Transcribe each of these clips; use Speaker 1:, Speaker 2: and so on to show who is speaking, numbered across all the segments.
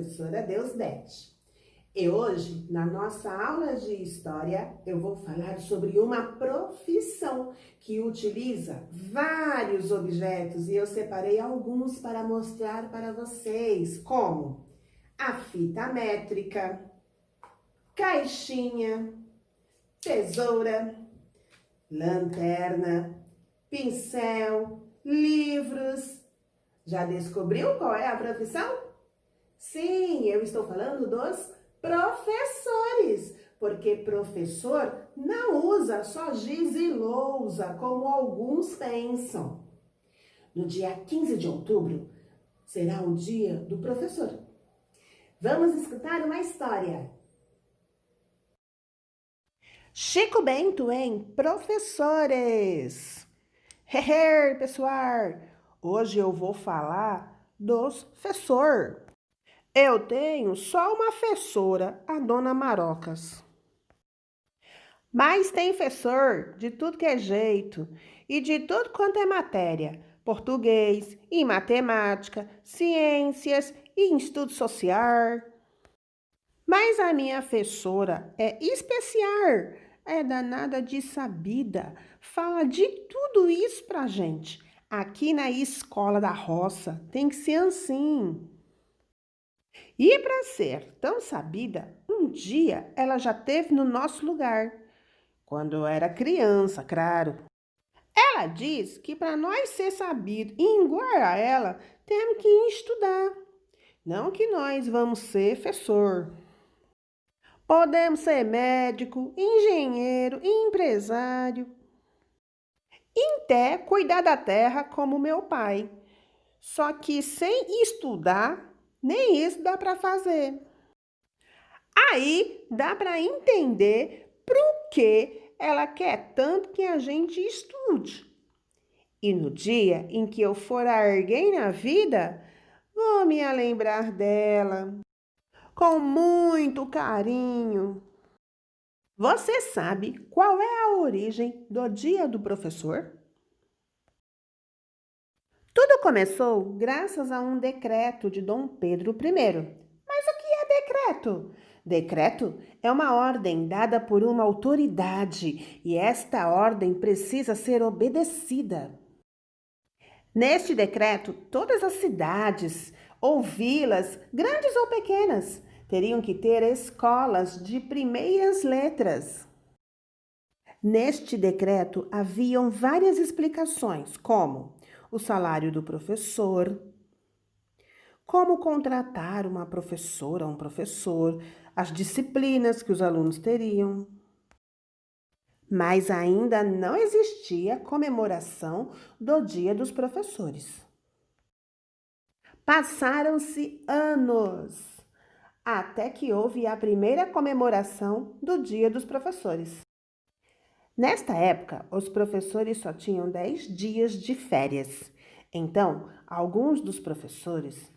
Speaker 1: professora Deusdete. E hoje, na nossa aula de História, eu vou falar sobre uma profissão que utiliza vários objetos e eu separei alguns para mostrar para vocês, como a fita métrica, caixinha, tesoura, lanterna, pincel, livros. Já descobriu qual é a profissão? Sim, eu estou falando dos professores, porque professor não usa só giz e lousa, como alguns pensam. No dia 15 de outubro será o dia do professor. Vamos escutar uma história. Chico Bento em Professores. Hehe, pessoal! Hoje eu vou falar dos fessor. Eu tenho só uma fessora, a Dona Marocas. Mas tem fessor de tudo que é jeito e de tudo quanto é matéria. Português e matemática, ciências e estudo social. Mas a minha fessora é especial, é danada de sabida, fala de tudo isso pra gente. Aqui na escola da roça tem que ser assim. E para ser tão sabida, um dia ela já esteve no nosso lugar, quando eu era criança, claro. Ela diz que para nós ser sabido e igual a ela, temos que estudar. Não que nós vamos ser professor. Podemos ser médico, engenheiro, empresário. E até cuidar da terra como meu pai. Só que sem estudar, nem isso dá para fazer. Aí dá para entender por que ela quer tanto que a gente estude. E no dia em que eu for alguém na vida, vou me lembrar dela com muito carinho. Você sabe qual é a origem do Dia do Professor? Tudo começou graças a um decreto de Dom Pedro I. Mas o que é decreto? Decreto é uma ordem dada por uma autoridade e esta ordem precisa ser obedecida. Neste decreto, todas as cidades ou vilas, grandes ou pequenas, teriam que ter escolas de primeiras letras. Neste decreto haviam várias explicações, como o salário do professor, como contratar uma professora ou um professor, as disciplinas que os alunos teriam. Mas ainda não existia comemoração do Dia dos Professores. Passaram-se anos, até que houve a primeira comemoração do Dia dos Professores. Nesta época, os professores só tinham 10 dias de férias. Então, alguns dos professores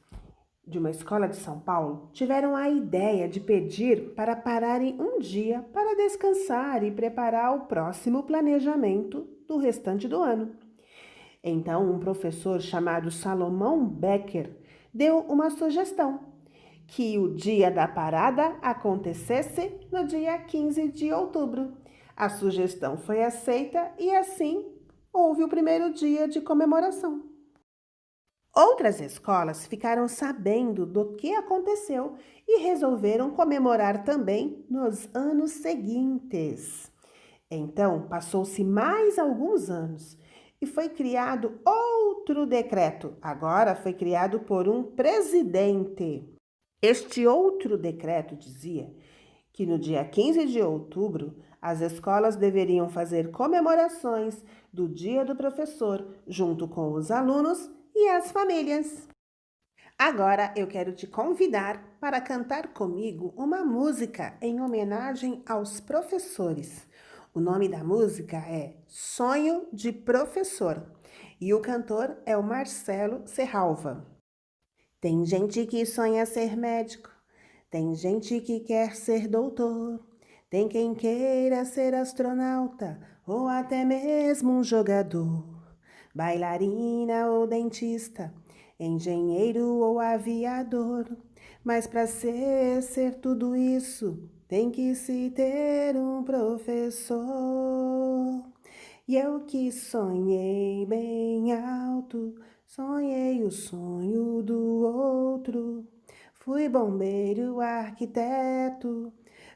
Speaker 1: de uma escola de São Paulo tiveram a ideia de pedir para pararem um dia para descansar e preparar o próximo planejamento do restante do ano. Então, um professor chamado Salomão Becker deu uma sugestão, que o dia da parada acontecesse no dia 15 de outubro. A sugestão foi aceita e assim houve o primeiro dia de comemoração. Outras escolas ficaram sabendo do que aconteceu e resolveram comemorar também nos anos seguintes. Então, passou-se mais alguns anos e foi criado outro decreto. Agora foi criado por um presidente. Este outro decreto dizia que no dia 15 de outubro as escolas deveriam fazer comemorações do Dia do Professor junto com os alunos e as famílias. Agora eu quero te convidar para cantar comigo uma música em homenagem aos professores. O nome da música é Sonho de Professor e o cantor é o Marcelo Serralva. Tem gente que sonha ser médico, tem gente que quer ser doutor, tem quem queira ser astronauta ou até mesmo um jogador, bailarina ou dentista, engenheiro ou aviador. Mas para ser tudo isso, tem que se ter um professor. E eu que sonhei bem alto, sonhei o sonho do outro. Fui bombeiro, arquiteto,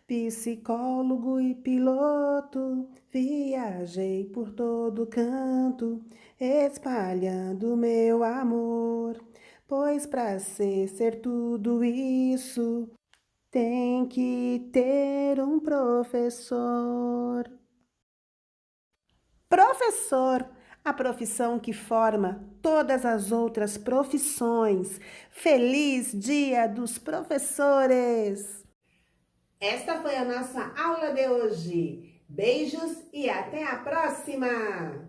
Speaker 1: psicólogo e piloto. Viajei por todo canto, espalhando meu amor. Pois para ser tudo isso, tem que ter um professor. Professor, a profissão que forma todas as outras profissões. Feliz Dia dos Professores! Esta foi a nossa aula de hoje. Beijos e até a próxima!